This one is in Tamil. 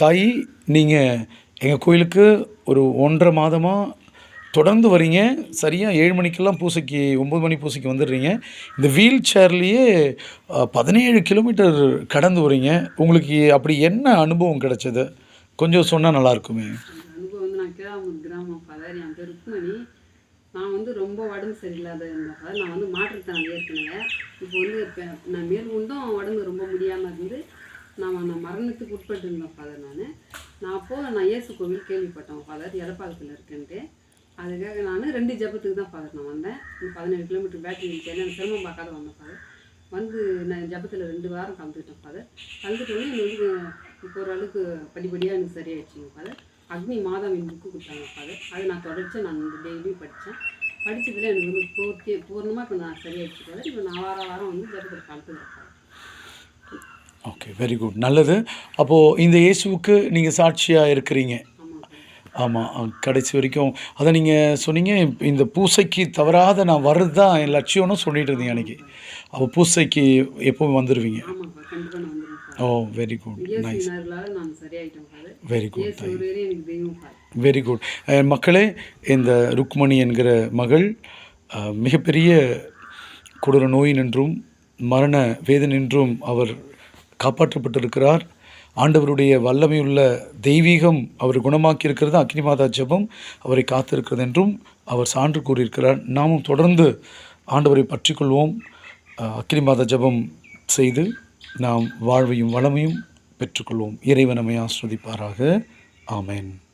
தாயி, நீங்கள் எங்கள் கோயிலுக்கு ஒரு 1½ மாதமாக தொடர்ந்து வரீங்க. சரியாக 7 மணிக்கெல்லாம் பூசைக்கு 9 மணி பூசைக்கு வந்துடுறீங்க. இந்த வீல் சேர்லேயே 17 கிலோமீட்டர் கடந்து வரீங்க. உங்களுக்கு அப்படி என்ன அனுபவம் கிடைச்சது? கொஞ்சம் சொன்னால் நல்லாயிருக்குமே. அனுபவம் வந்து நான் கீழாமூர் கிராமம் ஃபாதர். என் பேர் ருக்மணி. நான் வந்து ரொம்ப உடம்பு சரியில்லாத இருந்தேன் ஃபாதர். நான் வந்து மாற்றுத்திறனாளி ஏற்கனவே. இப்போ வந்து நான் மேற்கொண்டும் உடம்பு ரொம்ப முடியாமல் இருந்து நான் மரணத்துக்கு உட்பட்டு இருந்தேன் ஃபாதர். நான் அப்போது நான் இயேசு கோவில் கேள்விப்பட்டேன் ஃபாதர், எலப்பாக்கத்தில் இருக்குன்ட்டு. அதுக்காக நான் 2 ஜபத்துக்கு தான் ஃபாதர் நான் வந்தேன். 17 கிலோமீட்டர் பேட்டரி இருந்துச்சு, எனக்கு சிரமம் பார்க்காத வந்தேன் ஃபாதர். வந்து நான் ஜபத்தில் 2 வாரம் கலந்துக்கிட்டேன் ஃபாதர். கலந்துட்டோன்னே எனக்கு வந்து இப்போ ஓரளவுக்கு படிப்படியாக எனக்கு சரியாயிடுச்சுங்க ஃபாதர். அக்னி மாதம் என் புக்கு கொடுத்தாங்க ஃபாதர். அது நான் தொடர்ச்சி நான் டெய்லியும் படித்தேன். படித்ததில் எனக்கு வந்து பூர்ணமாக இப்போ நான் சரியாயிடுச்சு ஃபாதர். இப்போ நான் வாரம் வந்து ஜபத்தில் கலந்துக்கிறேன் ஃபாதர். ஓகே, வெரி குட், நல்லது. அப்போது இந்த இயேசுவுக்கு நீங்கள் சாட்சியாக இருக்கிறீங்க. ஆமாம், கடைசி வரைக்கும் அதை நீங்கள் சொன்னீங்க. இந்த பூசைக்கு தவறாத நான் வர்றது தான் என் லட்சியம்னு சொல்லிட்டு இருந்தீங்க அன்றைக்கி. அப்போ பூசைக்கு எப்போவும் வந்துடுவீங்க? Oh, very good, nice, very good, very good. மக்களே, இந்த ருக்மணி என்கிற மகள் மிகப்பெரிய கொடூர நோயினின்றும் மரண வேதனின்றும் அவர் காப்பாற்றப்பட்டிருக்கிறார். ஆண்டவருடைய வல்லமையுள்ள தெய்வீகம் அவர் குணமாக்கியிருக்கிறது. அக்னிமாதா ஜெபம் அவரை காத்திருக்கிறது என்றும் அவர் சான்று கூறியிருக்கிறார். நாமும் தொடர்ந்து ஆண்டவரை பற்றிக்கொள்வோம். அக்னிமாதா ஜெபம் செய்து நாம் வாழ்வையும் வளமையும் பெற்றுக்கொள்வோம். இறைவன் நம்மை ஆசீர்வதிப்பாராக. ஆமென்.